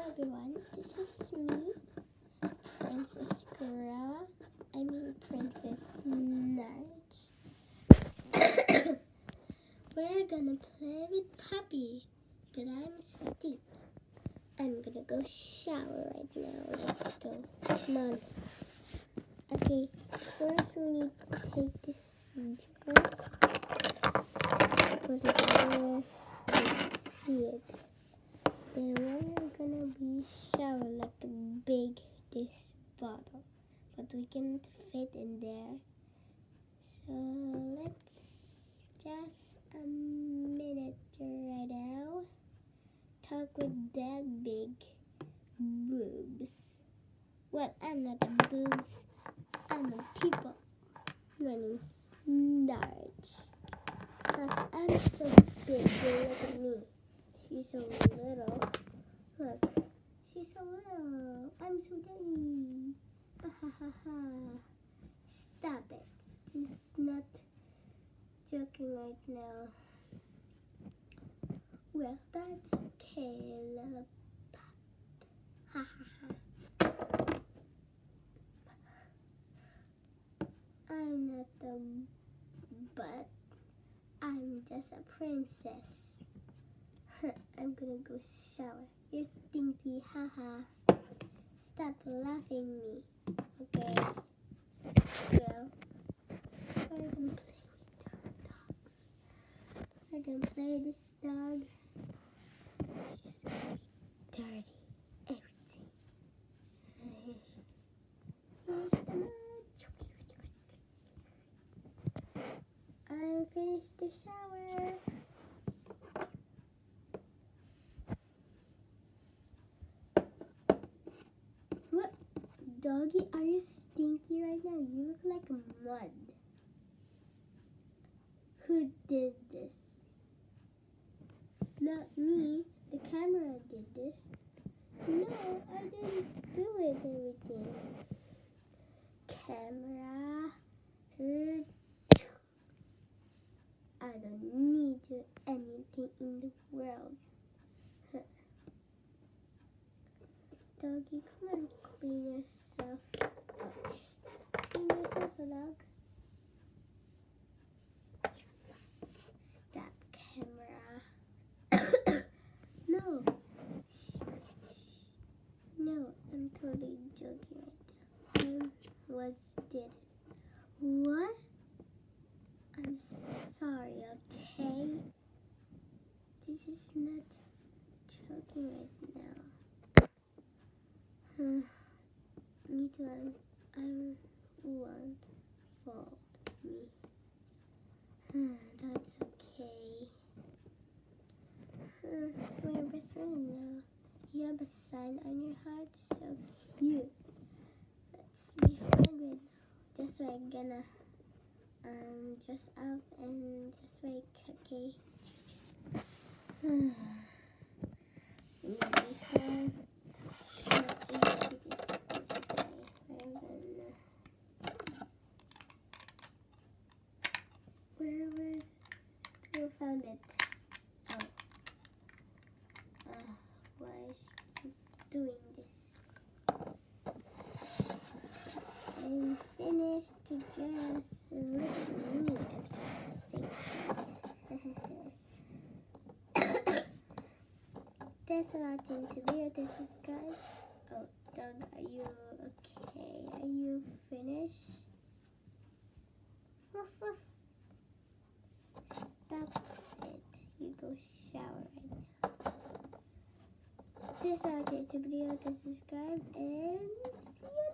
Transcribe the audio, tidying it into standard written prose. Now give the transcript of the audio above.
everyone, this is me, Princess Gorilla. I mean Princess Narch. We're gonna play with Puppy, but I'm Steve. I'm gonna go shower right now. Let's go. Come on. Okay, first we need to take this dress, put it where you see it. Then we're gonna be shower like a big this bottle, but we can't fit in there. So let's just a minute right now talk with that big boobs. Well, I'm not a boobs, I'm a people. My name's Narch. Cause I'm so big, look at me. She's so little. Look, she's so little. I'm so tiny. Ha ha ha ha. Stop it. This is not joking right now. Well, that's okay, little pup. Ha ha ha. I'm not a butt. I'm just a princess. I'm gonna go shower. You're stinky, haha. Stop laughing me. Okay. Well, we're gonna play with dogs. We're gonna play this dog. She's gonna be dirty. Everything. I finished the shower. What? Doggy, are you stinky right now? You look like mud. Who did this? Not me. The camera did this. No, I didn't do it, everything. Camera. I don't need anything in the world. Doggy, come on, clean yourself. Ouch. Clean yourself, dog. Stop, camera. No. No, I'm totally joking right now. Was did it. What? I'm sorry, okay? This is not joking right now. Me too, I won't fault me. That's okay. We're best friends now. You have a sign on your heart, so cute. Let's be friends right now. Just like gonna dress up and just like okay. Who found it? Why she keep doing this? I'm finished the dress. Look at me, I'm so sexy. Thanks for watching the video. This is guys. Oh, dog, are you okay? Are you finished? Woof, woof. Stop it. You go shower right now. This is our video. Subscribe and see you